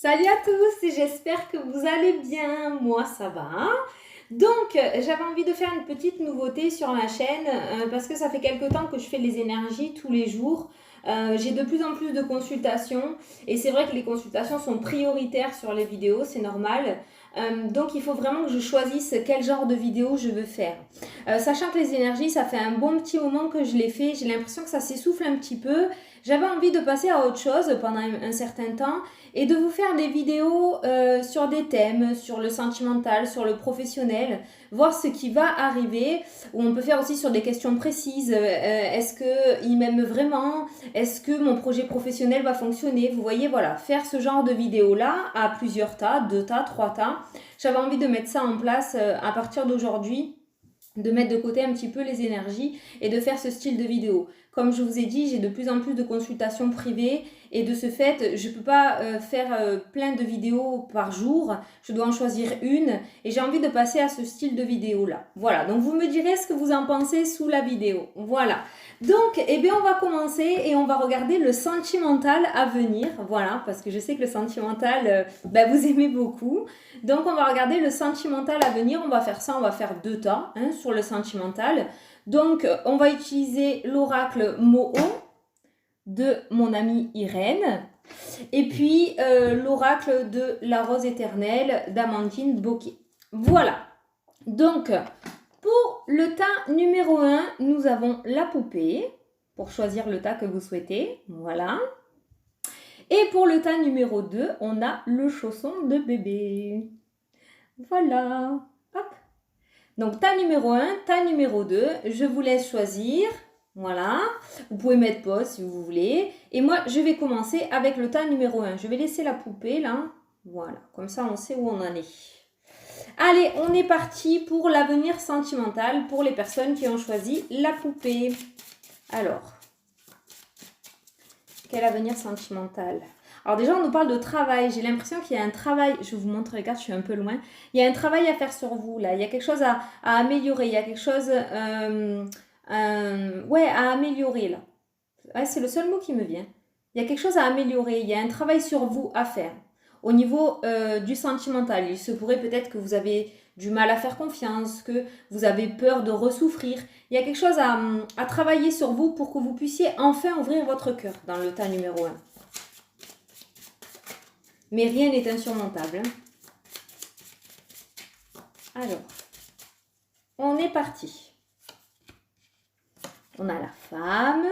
Salut à tous, j'espère que vous allez bien, moi ça va. Donc j'avais envie de faire une petite nouveauté sur ma chaîne parce que ça fait quelque temps que je fais les énergies tous les jours. J'ai de plus en plus de consultations et c'est vrai que les consultations sont prioritaires sur les vidéos, c'est normal. Donc il faut vraiment que je choisisse quel genre de vidéo je veux faire. Sachant que les énergies, ça fait un bon petit moment que je les fais, j'ai l'impression que ça s'essouffle un petit peu. J'avais envie de passer à autre chose pendant un certain temps et de vous faire des vidéos sur des thèmes, sur le sentimental, sur le professionnel, voir ce qui va arriver, ou on peut faire aussi sur des questions précises. Est-ce qu'il m'aime vraiment? Est-ce que mon projet professionnel va fonctionner? Vous voyez, voilà, faire ce genre de vidéos-là à plusieurs tas, 2 tas, 3 tas. J'avais envie de mettre ça en place à partir d'aujourd'hui, de mettre de côté un petit peu les énergies et de faire ce style de vidéo. Comme je vous ai dit, j'ai de plus en plus de consultations privées et de ce fait, je ne peux pas faire plein de vidéos par jour. Je dois en choisir une et j'ai envie de passer à ce style de vidéo-là. Voilà, donc vous me direz ce que vous en pensez sous la vidéo. Voilà. Donc, eh bien, on va commencer et on va regarder le sentimental à venir. Voilà, parce que je sais que le sentimental, vous aimez beaucoup. Donc, on va regarder le sentimental à venir. On va faire ça, on va faire 2 tas sur le sentimental. Donc, on va utiliser l'oracle Moho de mon amie Irène. Et puis, l'oracle de la rose éternelle d'Amandine Bocquet. Voilà. Donc, pour le tas numéro 1, nous avons la poupée, pour choisir le tas que vous souhaitez. Voilà. Et pour le tas numéro 2, on a le chausson de bébé. Voilà. Hop. Donc, tas numéro 1, tas numéro 2, je vous laisse choisir. Voilà. Vous pouvez mettre pause si vous voulez. Et moi, je vais commencer avec le tas numéro 1. Je vais laisser la poupée là. Voilà. Comme ça, on sait où on en est. Allez, on est parti pour l'avenir sentimental pour les personnes qui ont choisi la poupée. Alors, quel avenir sentimental? Alors déjà, on nous parle de travail. J'ai l'impression qu'il y a un travail. Je vous montre, regarde, je suis un peu loin. Il y a un travail à faire sur vous, là. Il y a quelque chose à améliorer. Il y a quelque chose à améliorer, là. Ouais, c'est le seul mot qui me vient. Il y a quelque chose à améliorer. Il y a un travail sur vous à faire. Au niveau du sentimental, il se pourrait peut-être que vous avez du mal à faire confiance, que vous avez peur de ressouffrir. Il y a quelque chose à travailler sur vous pour que vous puissiez enfin ouvrir votre cœur dans le tas numéro 1. Mais rien n'est insurmontable. Alors, on est parti. On a la femme.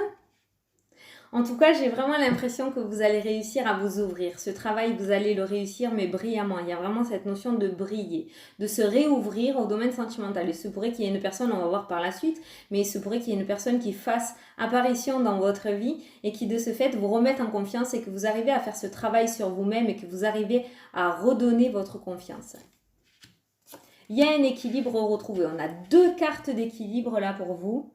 En tout cas, j'ai vraiment l'impression que vous allez réussir à vous ouvrir. Ce travail, vous allez le réussir, mais brillamment. Il y a vraiment cette notion de briller, de se réouvrir au domaine sentimental. Il se pourrait qu'il y ait une personne, on va voir par la suite, mais il se pourrait qu'il y ait une personne qui fasse apparition dans votre vie et qui de ce fait vous remette en confiance et que vous arrivez à faire ce travail sur vous-même et que vous arrivez à redonner votre confiance. Il y a un équilibre retrouvé. On a 2 cartes d'équilibre là pour vous.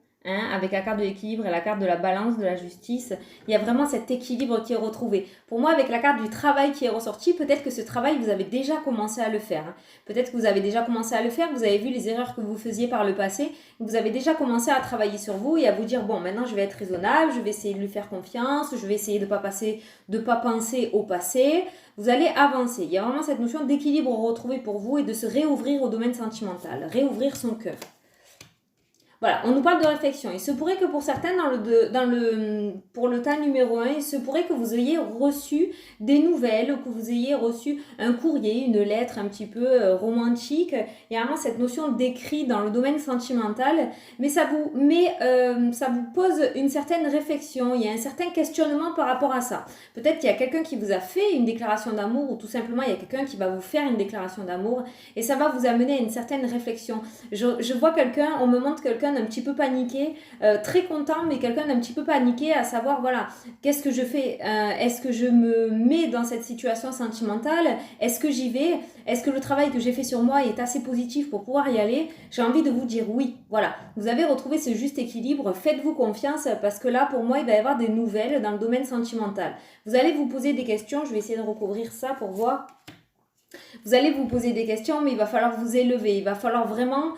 Avec la carte de l'équilibre et la carte de la balance, de la justice, il y a vraiment cet équilibre qui est retrouvé. Pour moi, avec la carte du travail qui est ressortie, peut-être que ce travail, vous avez déjà commencé à le faire. Peut-être que vous avez déjà commencé à le faire, vous avez vu les erreurs que vous faisiez par le passé, vous avez déjà commencé à travailler sur vous et à vous dire, bon, maintenant je vais être raisonnable, je vais essayer de lui faire confiance, je vais essayer de ne pas penser au passé. Vous allez avancer. Il y a vraiment cette notion d'équilibre retrouvé pour vous et de se réouvrir au domaine sentimental, réouvrir son cœur. Voilà, on nous parle de réflexion. Il se pourrait que pour certains, pour le tas numéro 1, il se pourrait que vous ayez reçu des nouvelles, que vous ayez reçu un courrier, une lettre un petit peu romantique. Il y a vraiment cette notion d'écrit dans le domaine sentimental, mais ça vous pose une certaine réflexion. Il y a un certain questionnement par rapport à ça. Peut-être qu'il y a quelqu'un qui vous a fait une déclaration d'amour ou tout simplement il y a quelqu'un qui va vous faire une déclaration d'amour et ça va vous amener à une certaine réflexion. Je vois quelqu'un, on me montre quelqu'un d'un petit peu paniqué, très content, mais quelqu'un d'un petit peu paniqué à savoir, voilà, qu'est-ce que je fais? Est-ce que je me mets dans cette situation sentimentale? Est-ce que j'y vais? Est-ce que le travail que j'ai fait sur moi est assez positif pour pouvoir y aller? J'ai envie de vous dire oui. Voilà, vous avez retrouvé ce juste équilibre, faites-vous confiance parce que là, pour moi, il va y avoir des nouvelles dans le domaine sentimental. Vous allez vous poser des questions, je vais essayer de recouvrir ça pour voir. Vous allez vous poser des questions, mais il va falloir vous élever, il va falloir vraiment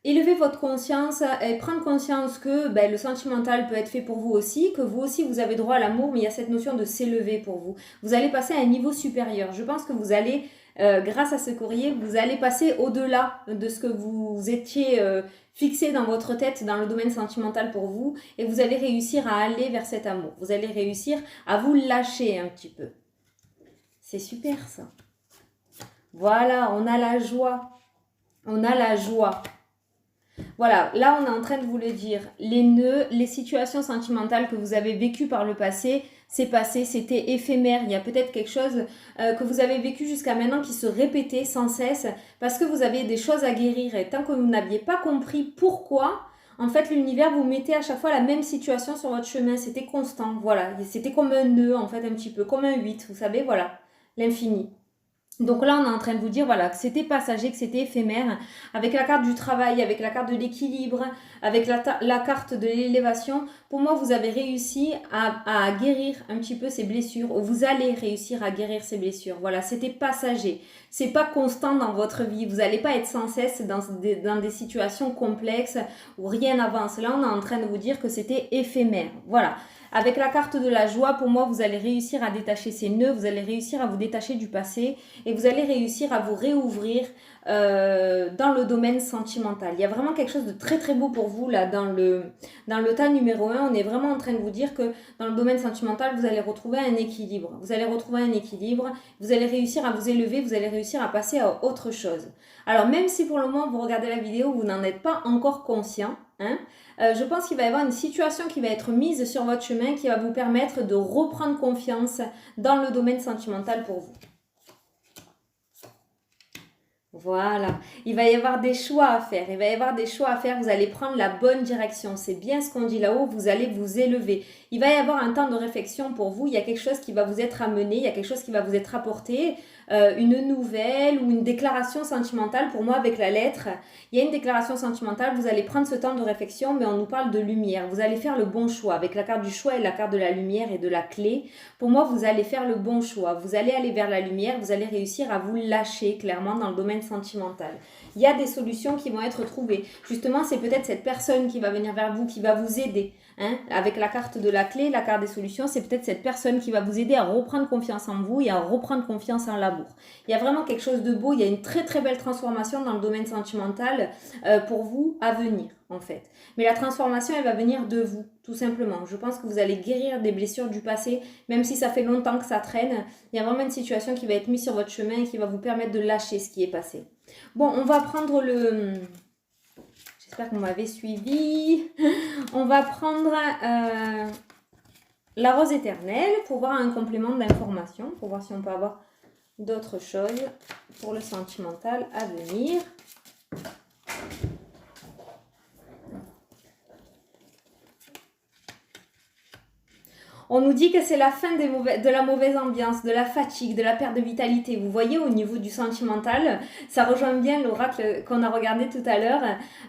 élever votre conscience et prendre conscience que ben, le sentimental peut être fait pour vous aussi, que vous aussi vous avez droit à l'amour, mais il y a cette notion de s'élever pour vous. Vous allez passer à un niveau supérieur. Je pense que vous allez, grâce à ce courrier, vous allez passer au-delà de ce que vous étiez fixé dans votre tête dans le domaine sentimental pour vous, et vous allez réussir à aller vers cet amour. Vous allez réussir à vous lâcher un petit peu. C'est super ça. Voilà, on a la joie. On a la joie. Voilà, là on est en train de vous le dire. Les nœuds, les situations sentimentales que vous avez vécues par le passé, c'est passé, c'était éphémère. Il y a peut-être quelque chose que vous avez vécu jusqu'à maintenant qui se répétait sans cesse parce que vous avez des choses à guérir. Et tant que vous n'aviez pas compris pourquoi, en fait l'univers vous mettait à chaque fois la même situation sur votre chemin. C'était constant, voilà. C'était comme un nœud en fait, un petit peu, comme un 8, vous savez, voilà, l'infini. Donc là, on est en train de vous dire voilà, que c'était passager, que c'était éphémère. Avec la carte du travail, avec la carte de l'équilibre, avec la carte de l'élévation, pour moi, vous avez réussi à guérir un petit peu ces blessures, ou vous allez réussir à guérir ces blessures. Voilà, c'était passager. C'est pas constant dans votre vie. Vous n'allez pas être sans cesse dans des situations complexes où rien n'avance. Là, on est en train de vous dire que c'était éphémère. Voilà. Avec la carte de la joie, pour moi, vous allez réussir à détacher ces nœuds, vous allez réussir à vous détacher du passé et vous allez réussir à vous réouvrir dans le domaine sentimental. Il y a vraiment quelque chose de très très beau pour vous là dans le tas numéro 1. On est vraiment en train de vous dire que dans le domaine sentimental, vous allez retrouver un équilibre. Vous allez retrouver un équilibre, vous allez réussir à vous élever, vous allez réussir à passer à autre chose. Alors même si pour le moment vous regardez la vidéo, vous n'en êtes pas encore conscient, hein, je pense qu'il va y avoir une situation qui va être mise sur votre chemin qui va vous permettre de reprendre confiance dans le domaine sentimental pour vous. Voilà, il va y avoir des choix à faire, vous allez prendre la bonne direction, c'est bien ce qu'on dit là-haut, vous allez vous élever. Il va y avoir un temps de réflexion pour vous, il y a quelque chose qui va vous être amené, il y a quelque chose qui va vous être apporté, une nouvelle ou une déclaration sentimentale. Pour moi, avec la lettre, il y a une déclaration sentimentale, vous allez prendre ce temps de réflexion, mais on nous parle de lumière. Vous allez faire le bon choix. Avec la carte du choix et la carte de la lumière et de la clé, pour moi, vous allez faire le bon choix. Vous allez aller vers la lumière, vous allez réussir à vous lâcher clairement dans le domaine sentimental. Il y a des solutions qui vont être trouvées. Justement, c'est peut-être cette personne qui va venir vers vous, qui va vous aider. Hein, avec la carte de la clé, la carte des solutions, c'est peut-être cette personne qui va vous aider à reprendre confiance en vous et à reprendre confiance en l'amour. Il y a vraiment quelque chose de beau, il y a une très très belle transformation dans le domaine sentimental pour vous à venir en fait. Mais la transformation, elle va venir de vous, tout simplement. Je pense que vous allez guérir des blessures du passé, même si ça fait longtemps que ça traîne. Il y a vraiment une situation qui va être mise sur votre chemin et qui va vous permettre de lâcher ce qui est passé. Bon, on va prendre le... J'espère que vous m'avez suivi. On va prendre la rose éternelle pour voir un complément d'information, pour voir si on peut avoir d'autres choses pour le sentimental à venir. On nous dit que c'est la fin de la mauvaise ambiance, de la fatigue, de la perte de vitalité. Vous voyez, au niveau du sentimental, ça rejoint bien l'oracle qu'on a regardé tout à l'heure.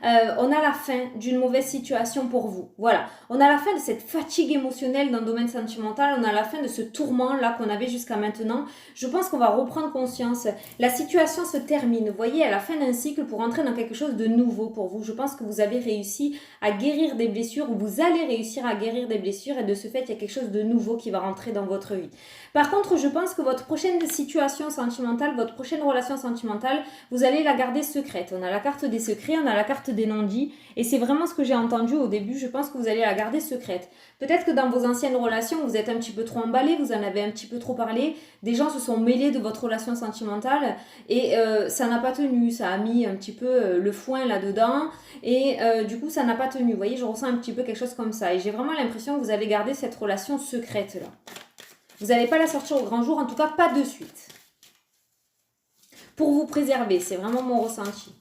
On a la fin d'une mauvaise situation pour vous. Voilà. On a la fin de cette fatigue émotionnelle dans le domaine sentimental. On a la fin de ce tourment-là qu'on avait jusqu'à maintenant. Je pense qu'on va reprendre conscience. La situation se termine. Vous voyez, à la fin d'un cycle pour entrer dans quelque chose de nouveau pour vous. Je pense que vous avez réussi à guérir des blessures ou vous allez réussir à guérir des blessures et de ce fait, il y a quelque chose de nouveau qui va rentrer dans votre vie. Par contre, je pense que votre prochaine situation sentimentale, votre prochaine relation sentimentale, vous allez la garder secrète. On a la carte des secrets, on a la carte des non-dits et c'est vraiment ce que j'ai entendu au début. Je pense que vous allez la garder secrète. Peut-être que dans vos anciennes relations, vous êtes un petit peu trop emballé, vous en avez un petit peu trop parlé, des gens se sont mêlés de votre relation sentimentale et ça n'a pas tenu, ça a mis un petit peu le foin là-dedans et du coup ça n'a pas tenu. Vous voyez, je ressens un petit peu quelque chose comme ça et j'ai vraiment l'impression que vous avez gardé cette relation secrète là. Vous n'allez pas la sortir au grand jour, en tout cas pas de suite. Pour vous préserver, c'est vraiment mon ressenti.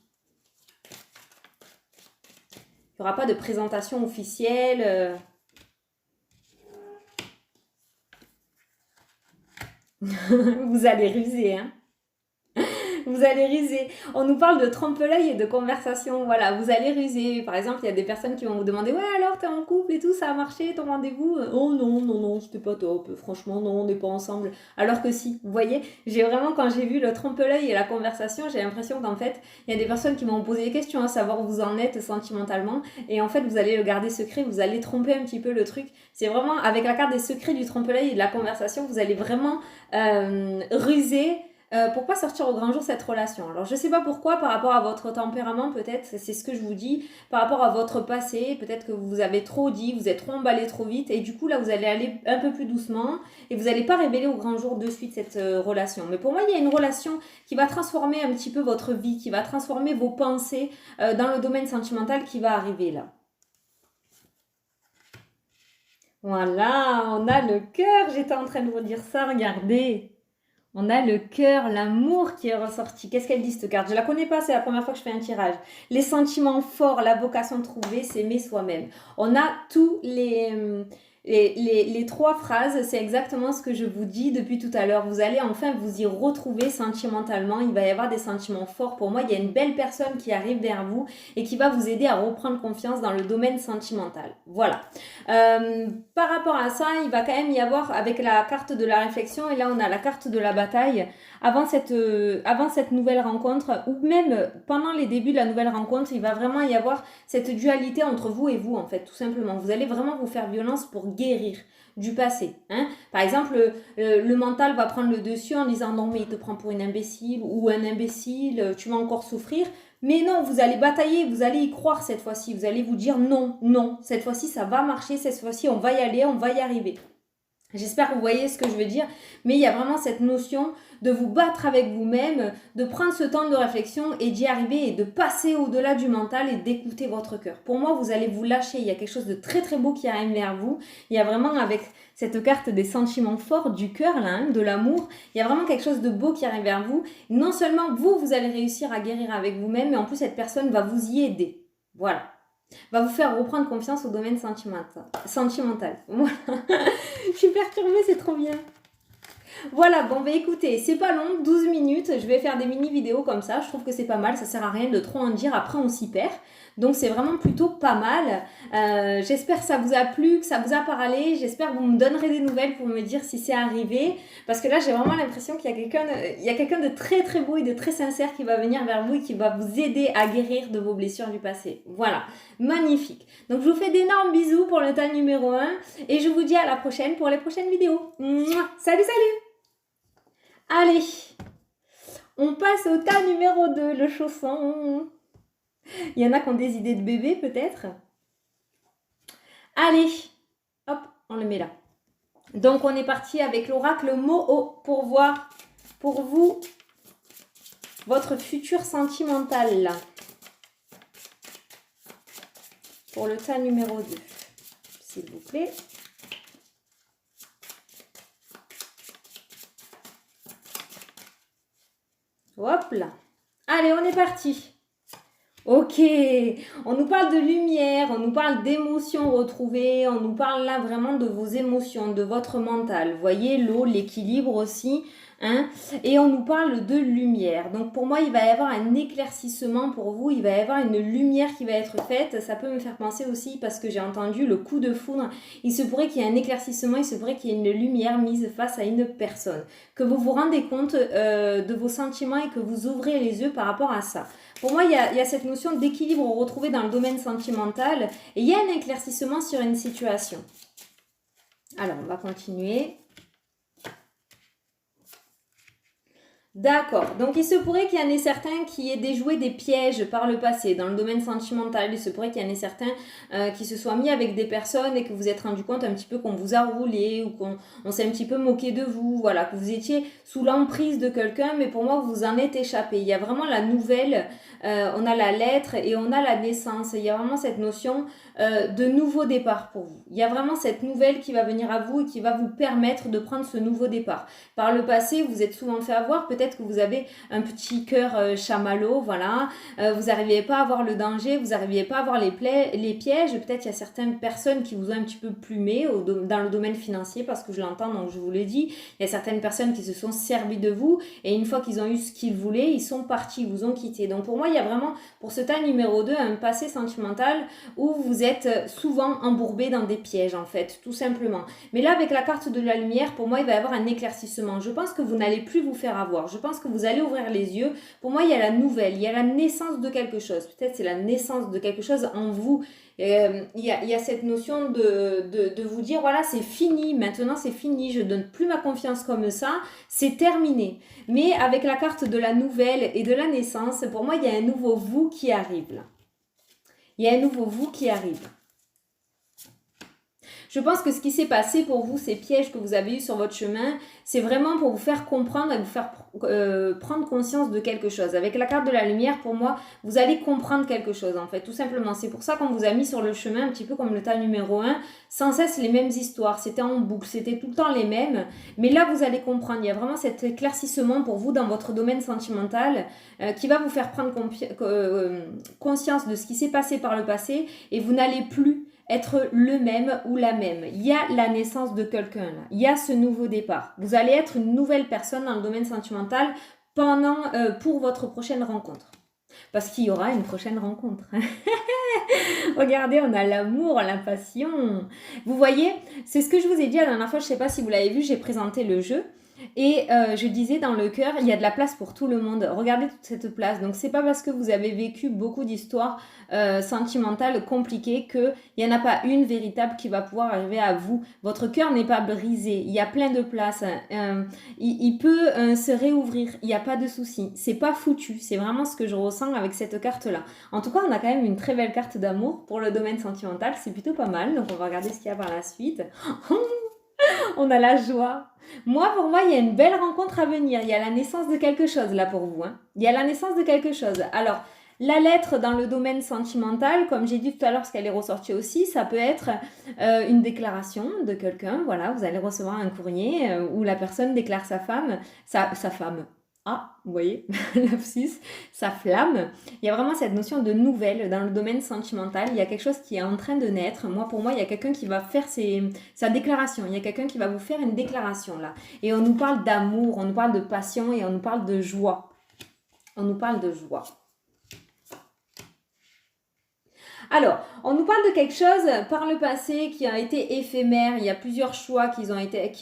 Il n'y aura pas de présentation officielle. Vous allez ruser, hein. Vous allez ruser. On nous parle de trompe-l'œil et de conversation. Voilà, vous allez ruser. Par exemple, il y a des personnes qui vont vous demander: ouais, alors, t'es en couple et tout, ça a marché, ton rendez-vous? Oh non, non, non, c'était pas top. Franchement, non, on n'est pas ensemble. Alors que si, vous voyez, j'ai vraiment, quand j'ai vu le trompe-l'œil et la conversation, j'ai l'impression qu'en fait, il y a des personnes qui vont poser des questions à savoir où vous en êtes sentimentalement. Et en fait, vous allez le garder secret, vous allez tromper un petit peu le truc. C'est vraiment, avec la carte des secrets du trompe-l'œil et de la conversation, vous allez vraiment ruser pour pas sortir au grand jour cette relation. Alors je sais pas pourquoi, par rapport à votre tempérament peut-être, c'est ce que je vous dis, par rapport à votre passé, peut-être que vous avez trop dit, vous êtes trop emballé trop vite, et du coup là vous allez aller un peu plus doucement, et vous n'allez pas révéler au grand jour de suite cette relation. Mais pour moi il y a une relation qui va transformer un petit peu votre vie, qui va transformer vos pensées dans le domaine sentimental qui va arriver là. Voilà, on a le cœur, j'étais en train de vous dire ça, regardez. On a le cœur, l'amour qui est ressorti. Qu'est-ce qu'elle dit cette carte? Je la connais pas, c'est la première fois que je fais un tirage. Les sentiments forts, la vocation trouvée, s'aimer soi-même. On a tous les trois phrases, c'est exactement ce que je vous dis depuis tout à l'heure. Vous allez enfin vous y retrouver sentimentalement. Il va y avoir des sentiments forts. Pour moi, il y a une belle personne qui arrive vers vous et qui va vous aider à reprendre confiance dans le domaine sentimental. Voilà. Par rapport à ça, il va quand même y avoir, avec la carte de la réflexion, et là on a la carte de la bataille, avant cette nouvelle rencontre, ou même pendant les débuts de la nouvelle rencontre, il va vraiment y avoir cette dualité entre vous et vous, en fait, tout simplement. Vous allez vraiment vous faire violence pour guérir du passé. Hein. Par exemple, le mental va prendre le dessus en disant: non mais il te prend pour une imbécile, ou un imbécile, tu vas encore souffrir. Mais non, vous allez batailler, vous allez y croire cette fois-ci. Vous allez vous dire: non, non, cette fois-ci ça va marcher, cette fois-ci on va y aller, on va y arriver. J'espère que vous voyez ce que je veux dire, mais il y a vraiment cette notion de vous battre avec vous-même, de prendre ce temps de réflexion et d'y arriver et de passer au-delà du mental et d'écouter votre cœur. Pour moi, vous allez vous lâcher, il y a quelque chose de très très beau qui arrive vers vous. Il y a vraiment, avec cette carte des sentiments forts, du cœur là, hein, de l'amour, il y a vraiment quelque chose de beau qui arrive vers vous. Non seulement vous allez réussir à guérir avec vous-même, mais en plus cette personne va vous y aider. Voilà. Va vous faire reprendre confiance au domaine sentimental. Voilà. Je suis perturbée, c'est trop bien. Voilà, bon bah écoutez, c'est pas long, 12 minutes, je vais faire des mini vidéos comme ça, je trouve que c'est pas mal, ça sert à rien de trop en dire, après on s'y perd, donc c'est vraiment plutôt pas mal. J'espère que ça vous a plu, que ça vous a parlé, j'espère que vous me donnerez des nouvelles pour me dire si c'est arrivé, parce que là j'ai vraiment l'impression qu'il y a quelqu'un de très très beau et de très sincère qui va venir vers vous et qui va vous aider à guérir de vos blessures du passé. Voilà, magnifique. Donc je vous fais d'énormes bisous pour le tas numéro 1 et je vous dis à la prochaine pour les prochaines vidéos. Mouah. Salut, salut! Allez, on passe au tas numéro 2, le chausson. Il y en a qui ont des idées de bébé peut-être. Allez, hop, on le met là. Donc on est parti avec l'oracle Moho pour voir pour vous votre futur sentimental là. Pour le tas numéro 2, s'il vous plaît. Hop là. Allez, on est parti. Ok, on nous parle de lumière, on nous parle d'émotions retrouvées, on nous parle là vraiment de vos émotions, de votre mental. Vous voyez, l'eau, l'équilibre aussi. Hein, et on nous parle de lumière. Donc pour moi, il va y avoir un éclaircissement pour vous, il va y avoir une lumière qui va être faite. Ça peut me faire penser aussi, parce que j'ai entendu le coup de foudre, il se pourrait qu'il y ait un éclaircissement, il se pourrait qu'il y ait une lumière mise face à une personne. Que vous vous rendez compte de vos sentiments et que vous ouvrez les yeux par rapport à ça. Pour moi, il y a cette notion d'équilibre retrouvée dans le domaine sentimental et il y a un éclaircissement sur une situation. Alors, on va continuer. D'accord, donc il se pourrait qu'il y en ait certains qui aient déjoué des pièges par le passé dans le domaine sentimental. Il se pourrait qu'il y en ait certains qui se soient mis avec des personnes et que vous êtes rendu compte un petit peu qu'on vous a roulé ou qu'on s'est un petit peu moqué de vous, voilà, que vous étiez sous l'emprise de quelqu'un, mais pour moi vous en êtes échappé. Il y a vraiment la nouvelle, on a la lettre et on a la naissance. Il y a vraiment cette notion de nouveau départ pour vous. Il y a vraiment cette nouvelle qui va venir à vous et qui va vous permettre de prendre ce nouveau départ. Par le passé, vous êtes souvent fait avoir, peut-être peut-être que vous avez un petit cœur chamallow, voilà. Vous n'arriviez pas à voir le danger, vous n'arriviez pas à voir les pièges. Peut-être il y a certaines personnes qui vous ont un petit peu plumé dans le domaine financier, parce que je l'entends, donc je vous le dis. Il y a certaines personnes qui se sont servies de vous et une fois qu'ils ont eu ce qu'ils voulaient, ils sont partis, ils vous ont quitté. Donc pour moi, il y a vraiment, pour ce tas numéro 2, un passé sentimental où vous êtes souvent embourbé dans des pièges, en fait, tout simplement. Mais là, avec la carte de la lumière, pour moi, il va y avoir un éclaircissement. Je pense que vous n'allez plus vous faire avoir. Je pense que vous allez ouvrir les yeux. Pour moi, il y a la nouvelle, il y a la naissance de quelque chose. Peut-être c'est la naissance de quelque chose en vous. Il y a cette notion de vous dire, voilà, c'est fini, maintenant c'est fini, je ne donne plus ma confiance comme ça, c'est terminé. Mais avec la carte de la nouvelle et de la naissance, pour moi, il y a un nouveau vous qui arrive là. Il y a un nouveau vous qui arrive. Je pense que ce qui s'est passé pour vous, ces pièges que vous avez eus sur votre chemin, c'est vraiment pour vous faire comprendre et vous faire prendre conscience de quelque chose. Avec la carte de la lumière, pour moi, vous allez comprendre quelque chose en fait, tout simplement. C'est pour ça qu'on vous a mis sur le chemin, un petit peu comme le tas numéro 1, sans cesse les mêmes histoires. C'était en boucle, c'était tout le temps les mêmes. Mais là, vous allez comprendre. Il y a vraiment cet éclaircissement pour vous dans votre domaine sentimental qui va vous faire prendre conscience de ce qui s'est passé par le passé et vous n'allez plus être le même ou la même. Il y a la naissance de quelqu'un là. Il y a ce nouveau départ. Vous allez être une nouvelle personne dans le domaine sentimental pour votre prochaine rencontre. Parce qu'il y aura une prochaine rencontre. Regardez, on a l'amour, la passion. Vous voyez, c'est ce que je vous ai dit la dernière fois. Je ne sais pas si vous l'avez vu, j'ai présenté le jeu. Et je disais dans le cœur, il y a de la place pour tout le monde. Regardez toute cette place. Donc c'est pas parce que vous avez vécu beaucoup d'histoires sentimentales compliquées qu'il n'y en a pas une véritable qui va pouvoir arriver à vous. Votre cœur n'est pas brisé. Il y a plein de place. Il peut se réouvrir. Il n'y a pas de souci. C'est pas foutu. C'est vraiment ce que je ressens avec cette carte-là. En tout cas, on a quand même une très belle carte d'amour pour le domaine sentimental. C'est plutôt pas mal. Donc on va regarder ce qu'il y a par la suite. On a la joie. Moi, pour moi, il y a une belle rencontre à venir. Il y a la naissance de quelque chose là pour vous. Il y a la naissance de quelque chose. Alors, la lettre dans le domaine sentimental, comme j'ai dit tout à l'heure, parce qu'elle est ressortie aussi, ça peut être une déclaration de quelqu'un. Voilà, vous allez recevoir un courrier où la personne déclare sa femme. Ah, vous voyez, lapsus, sa flamme. Il y a vraiment cette notion de nouvelle dans le domaine sentimental. Il y a quelque chose qui est en train de naître. Pour moi, il y a quelqu'un qui va faire sa déclaration. Il y a quelqu'un qui va vous faire une déclaration là. Et on nous parle d'amour, on nous parle de passion et on nous parle de joie. On nous parle de joie. Alors, on nous parle de quelque chose par le passé qui a été éphémère. Il y a plusieurs choix qui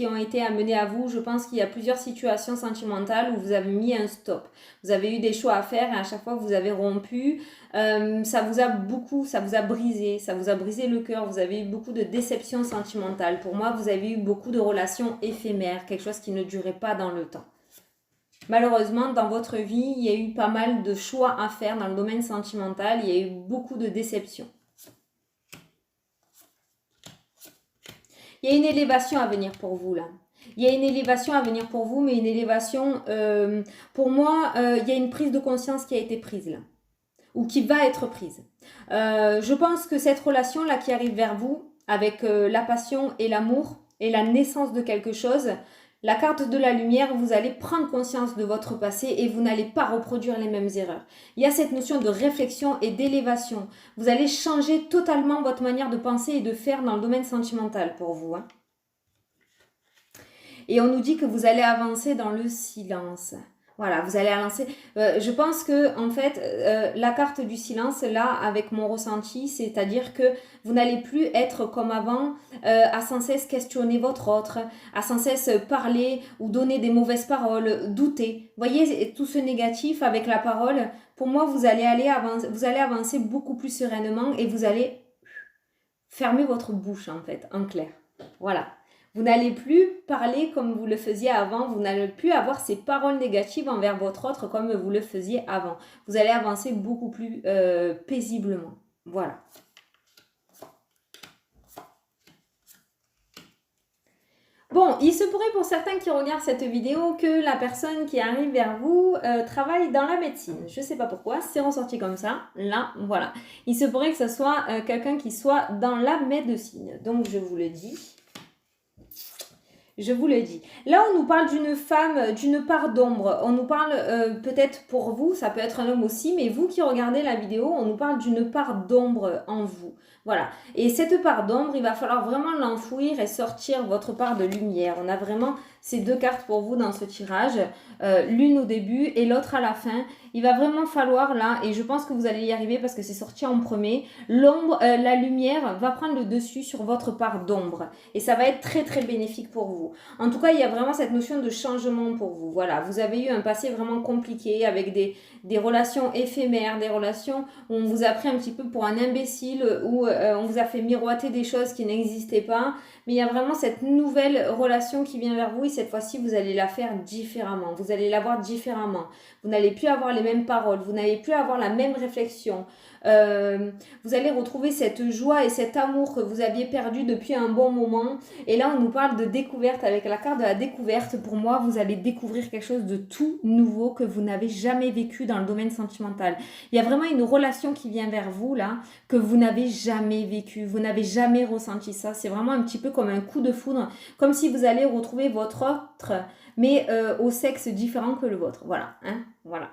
ont été amenés à vous. Je pense qu'il y a plusieurs situations sentimentales où vous avez mis un stop. Vous avez eu des choix à faire et à chaque fois vous avez rompu. Ça vous a brisé. Ça vous a brisé le cœur. Vous avez eu beaucoup de déceptions sentimentales. Pour moi, vous avez eu beaucoup de relations éphémères. Quelque chose qui ne durait pas dans le temps. Malheureusement, dans votre vie, il y a eu pas mal de choix à faire dans le domaine sentimental. Il y a eu beaucoup de déceptions. Il y a une élévation à venir pour vous là. Il y a une élévation à venir pour vous, mais une élévation, pour moi, il y a une prise de conscience qui a été prise là. Ou qui va être prise. Je pense que cette relation-là qui arrive vers vous, avec la passion et l'amour, et la naissance de quelque chose, la carte de la lumière, vous allez prendre conscience de votre passé et vous n'allez pas reproduire les mêmes erreurs. Il y a cette notion de réflexion et d'élévation. Vous allez changer totalement votre manière de penser et de faire dans le domaine sentimental pour vous. Et on nous dit que vous allez avancer dans le silence. Voilà, vous allez avancer. Je pense que en fait, la carte du silence, là, avec mon ressenti, c'est-à-dire que vous n'allez plus être comme avant, à sans cesse questionner votre autre, à sans cesse parler ou donner des mauvaises paroles, douter. Vous voyez, tout ce négatif avec la parole, pour moi, vous allez avancer beaucoup plus sereinement et vous allez fermer votre bouche, en fait, en clair. Voilà. Vous n'allez plus parler comme vous le faisiez avant. Vous n'allez plus avoir ces paroles négatives envers votre autre comme vous le faisiez avant. Vous allez avancer beaucoup plus paisiblement. Voilà. Bon, il se pourrait pour certains qui regardent cette vidéo que la personne qui arrive vers vous travaille dans la médecine. Je ne sais pas pourquoi, c'est ressorti comme ça. Là, voilà. Il se pourrait que ce soit quelqu'un qui soit dans la médecine. Donc, je vous le dis. Je vous le dis. Là, on nous parle d'une femme, d'une part d'ombre. On nous parle, peut-être pour vous, ça peut être un homme aussi, mais vous qui regardez la vidéo, on nous parle d'une part d'ombre en vous. Voilà. Et cette part d'ombre, il va falloir vraiment l'enfouir et sortir votre part de lumière. On a vraiment ces deux cartes pour vous dans ce tirage. L'une au début et l'autre à la fin. Il va vraiment falloir là, et je pense que vous allez y arriver parce que c'est sorti en premier, l'ombre, la lumière va prendre le dessus sur votre part d'ombre. Et ça va être très très bénéfique pour vous. En tout cas, il y a vraiment cette notion de changement pour vous. Voilà, vous avez eu un passé vraiment compliqué avec des relations éphémères, des relations où on vous a pris un petit peu pour un imbécile, où on vous a fait miroiter des choses qui n'existaient pas. Mais il y a vraiment cette nouvelle relation qui vient vers vous et cette fois-ci, vous allez la faire différemment. Vous allez la voir différemment. Vous n'allez plus avoir les mêmes paroles, vous n'allez plus avoir la même réflexion. Vous allez retrouver cette joie et cet amour que vous aviez perdu depuis un bon moment. Et là, on nous parle de découverte avec la carte de la découverte. Pour moi, vous allez découvrir quelque chose de tout nouveau que vous n'avez jamais vécu dans le domaine sentimental. Il y a vraiment une relation qui vient vers vous là, que vous n'avez jamais vécu. Vous n'avez jamais ressenti ça. C'est vraiment un petit peu comme un coup de foudre, comme si vous allez retrouver votre autre, mais au sexe différent que le vôtre. Voilà, hein, voilà.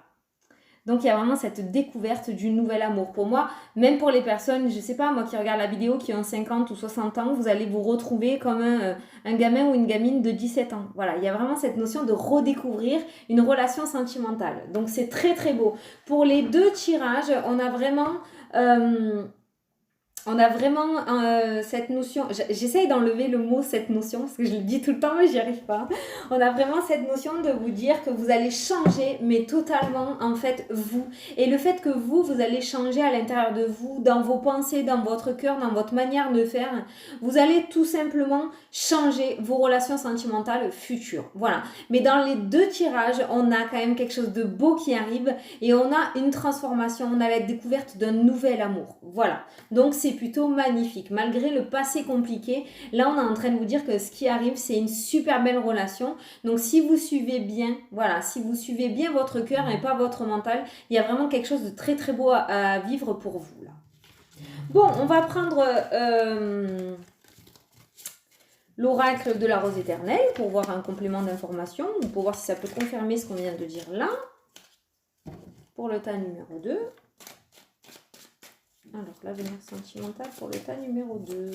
Donc, il y a vraiment cette découverte du nouvel amour. Pour moi, même pour les personnes, je ne sais pas, moi qui regarde la vidéo, qui ont 50 ou 60 ans, vous allez vous retrouver comme un gamin ou une gamine de 17 ans. Voilà, il y a vraiment cette notion de redécouvrir une relation sentimentale. Donc, c'est très, très beau. Pour les deux tirages, on a vraiment... cette notion, j'essaye d'enlever le mot cette notion, parce que je le dis tout le temps, mais j'y arrive pas. On a vraiment cette notion de vous dire que vous allez changer, mais totalement, en fait, vous. Et le fait que vous allez changer à l'intérieur de vous, dans vos pensées, dans votre cœur, dans votre manière de faire, vous allez tout simplement changer vos relations sentimentales futures. Voilà. Mais dans les deux tirages, on a quand même quelque chose de beau qui arrive, et on a une transformation, on a la découverte d'un nouvel amour. Voilà. Donc, c'est plutôt magnifique. Malgré le passé compliqué, là, on est en train de vous dire que ce qui arrive, c'est une super belle relation. Donc, si vous suivez bien, voilà, si vous suivez bien votre cœur et pas votre mental, il y a vraiment quelque chose de très, très beau à vivre pour vous, là. Bon, on va prendre l'oracle de la rose éternelle pour voir un complément d'information ou pour voir si ça peut confirmer ce qu'on vient de dire là. Pour le tas numéro 2. Alors, l'avenir sentimental pour le tas numéro 2.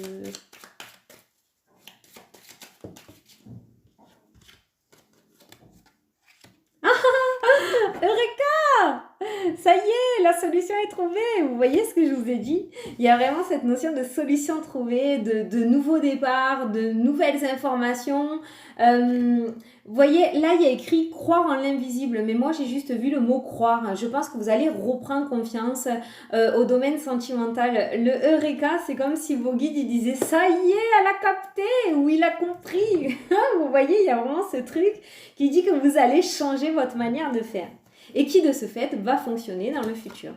Eureka! Ça y est, la solution est trouvée. Vous voyez ce que je vous ai dit? Il y a vraiment cette notion de solution trouvée, de nouveau départ, de nouvelles informations. Vous voyez, là, il y a écrit croire en l'invisible, mais moi, j'ai juste vu le mot croire. Je pense que vous allez reprendre confiance au domaine sentimental. Le Eureka, c'est comme si vos guides ils disaient ça y est, elle a capté ou il a compris. Vous voyez, il y a vraiment ce truc qui dit que vous allez changer votre manière de faire et qui, de ce fait, va fonctionner dans le futur.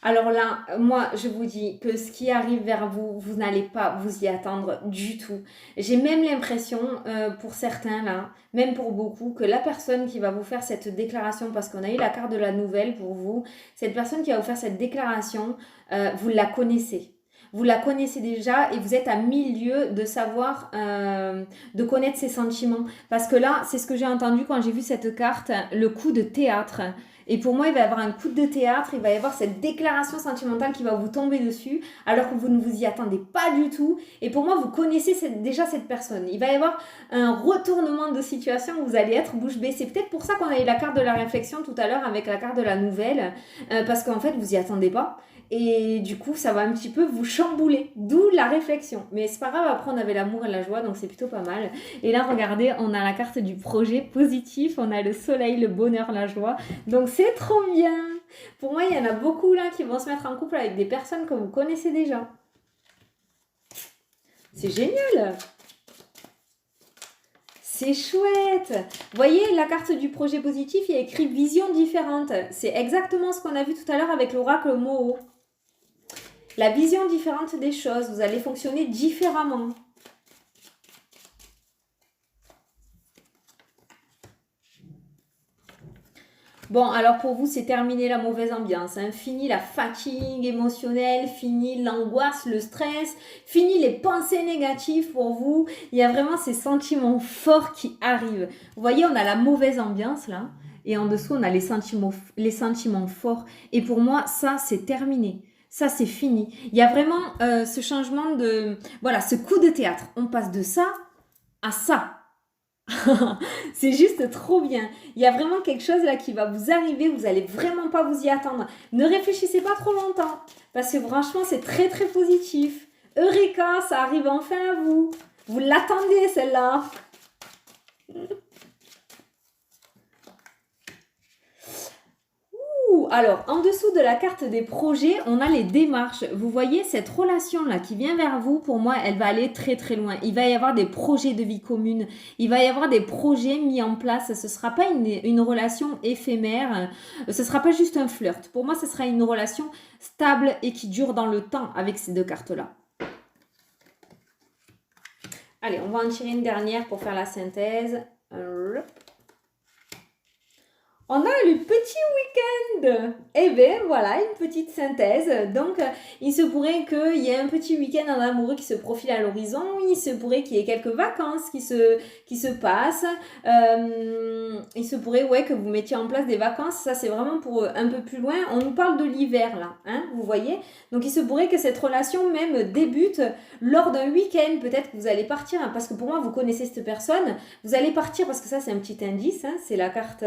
Alors là, moi, je vous dis que ce qui arrive vers vous, vous n'allez pas vous y attendre du tout. J'ai même l'impression, pour certains là, même pour beaucoup, que la personne qui va vous faire cette déclaration, parce qu'on a eu la carte de la nouvelle pour vous, cette personne qui va vous faire cette déclaration, vous la connaissez. Vous la connaissez déjà et vous êtes à milieu de savoir, de connaître ses sentiments. Parce que là, c'est ce que j'ai entendu quand j'ai vu cette carte, le coup de théâtre. Et pour moi, il va y avoir un coup de théâtre, il va y avoir cette déclaration sentimentale qui va vous tomber dessus, alors que vous ne vous y attendez pas du tout. Et pour moi, vous connaissez déjà cette personne. Il va y avoir un retournement de situation où vous allez être bouche bée. C'est peut-être pour ça qu'on a eu la carte de la réflexion tout à l'heure avec la carte de la nouvelle, parce qu'en fait, vous y attendez pas. Et du coup, ça va un petit peu vous chambouler, d'où la réflexion. Mais c'est pas grave, après on avait l'amour et la joie, donc c'est plutôt pas mal. Et là, regardez, on a la carte du projet positif, on a le soleil, le bonheur, la joie. Donc c'est trop bien. Pour moi, il y en a beaucoup là qui vont se mettre en couple avec des personnes que vous connaissez déjà. C'est génial. C'est chouette. Vous voyez, la carte du projet positif, il y a écrit vision différente. C'est exactement ce qu'on a vu tout à l'heure avec l'oracle Moho. La vision différente des choses, vous allez fonctionner différemment. Bon, alors pour vous, c'est terminé la mauvaise ambiance, hein. Fini la fatigue émotionnelle, fini l'angoisse, le stress, fini les pensées négatives pour vous. Il y a vraiment ces sentiments forts qui arrivent. Vous voyez, on a la mauvaise ambiance là, et en dessous, on a les sentiments forts. Et pour moi, ça, c'est terminé. Ça, c'est fini. Il y a vraiment ce changement de... Voilà, ce coup de théâtre. On passe de ça à ça. C'est juste trop bien. Il y a vraiment quelque chose là qui va vous arriver. Vous allez vraiment pas vous y attendre. Ne réfléchissez pas trop longtemps. Parce que franchement, c'est très très positif. Eureka, ça arrive enfin à vous. Vous l'attendez celle-là. Alors, en dessous de la carte des projets, on a les démarches. Vous voyez, cette relation-là qui vient vers vous, pour moi, elle va aller très très loin. Il va y avoir des projets de vie commune. Il va y avoir des projets mis en place. Ce ne sera pas une relation éphémère. Ce ne sera pas juste un flirt. Pour moi, ce sera une relation stable et qui dure dans le temps avec ces deux cartes-là. Allez, on va en tirer une dernière pour faire la synthèse. On a le petit week-end. Eh bien, voilà, une petite synthèse. Donc, il se pourrait qu'il y ait un petit week-end en amoureux qui se profile à l'horizon. Il se pourrait qu'il y ait quelques vacances qui se passent. Il se pourrait, ouais, que vous mettiez en place des vacances. Ça, c'est vraiment pour un peu plus loin. On nous parle de l'hiver, là, hein, vous voyez. Donc, il se pourrait que cette relation même débute lors d'un week-end. Peut-être que vous allez partir, hein, parce que pour moi, vous connaissez cette personne. Vous allez partir, parce que ça, c'est un petit indice. Hein, c'est la carte...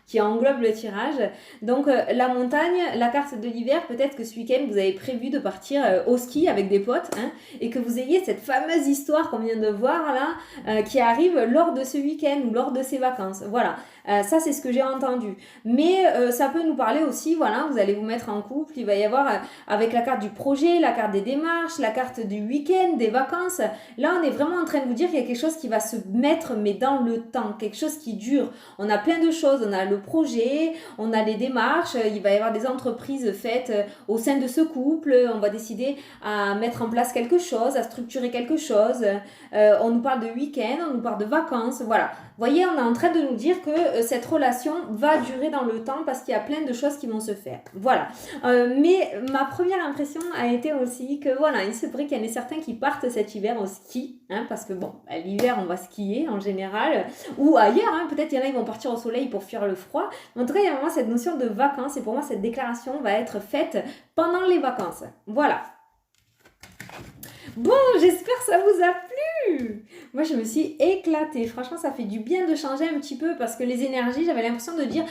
qui englobe le tirage. Donc la montagne, la carte de l'hiver, peut-être que ce week-end vous avez prévu de partir au ski avec des potes, hein, et que vous ayez cette fameuse histoire qu'on vient de voir là, qui arrive lors de ce week-end ou lors de ces vacances. Voilà, ça c'est ce que j'ai entendu. Mais ça peut nous parler aussi, voilà, vous allez vous mettre en couple, il va y avoir avec la carte du projet, la carte des démarches, la carte du week-end, des vacances. Là on est vraiment en train de vous dire qu'il y a quelque chose qui va se mettre mais dans le temps, quelque chose qui dure. On a plein de choses, on a le projet, on a les démarches, il va y avoir des entreprises faites au sein de ce couple, on va décider à mettre en place quelque chose, à structurer quelque chose, on nous parle de week-end, on nous parle de vacances, voilà. Vous voyez, on est en train de nous dire que cette relation va durer dans le temps parce qu'il y a plein de choses qui vont se faire. Voilà. Mais ma première impression a été aussi que voilà, il se pourrait qu'il y en ait certains qui partent cet hiver au ski, hein, parce que bon, l'hiver on va skier en général, ou ailleurs, hein, peut-être il y en a qui vont partir au soleil pour fuir le froid. En tout cas, il y a vraiment cette notion de vacances et pour moi, cette déclaration va être faite pendant les vacances. Voilà. Bon, j'espère que ça vous a plu. Moi, je me suis éclatée. Franchement, ça fait du bien de changer un petit peu parce que les énergies, j'avais l'impression de dire...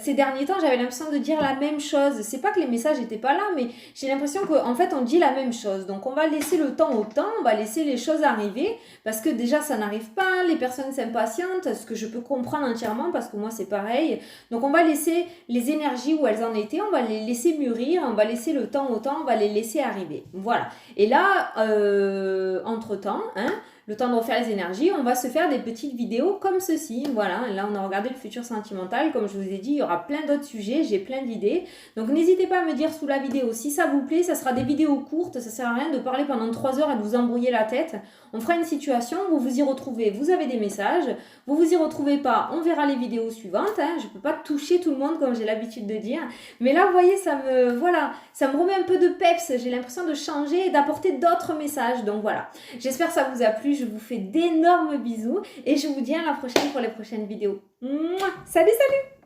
ces derniers temps, j'avais l'impression de dire la même chose. C'est pas que les messages n'étaient pas là, mais j'ai l'impression qu'en fait, on dit la même chose. Donc, on va laisser le temps au temps, on va laisser les choses arriver parce que déjà, ça n'arrive pas. Les personnes s'impatientent, ce que je peux comprendre entièrement parce que moi, c'est pareil. Donc, on va laisser les énergies où elles en étaient, on va les laisser mûrir, on va laisser le temps au temps, on va les laisser arriver. Voilà. Et là, entre-temps, hein, le temps de refaire les énergies, on va se faire des petites vidéos comme ceci. Voilà, là on a regardé le futur sentimental. Comme je vous ai dit, il y aura plein d'autres sujets, j'ai plein d'idées. Donc n'hésitez pas à me dire sous la vidéo si ça vous plaît. Ça sera des vidéos courtes, ça sert à rien de parler pendant 3 heures et de vous embrouiller la tête. On fera une situation, vous vous y retrouvez, vous avez des messages. Vous vous y retrouvez pas, on verra les vidéos suivantes. Hein. Je peux pas toucher tout le monde comme j'ai l'habitude de dire. Mais là, vous voyez, ça me remet un peu de peps. J'ai l'impression de changer et d'apporter d'autres messages. Donc voilà, j'espère que ça vous a plu. Je vous fais d'énormes bisous et je vous dis à la prochaine pour les prochaines vidéos. Mouah, salut, salut!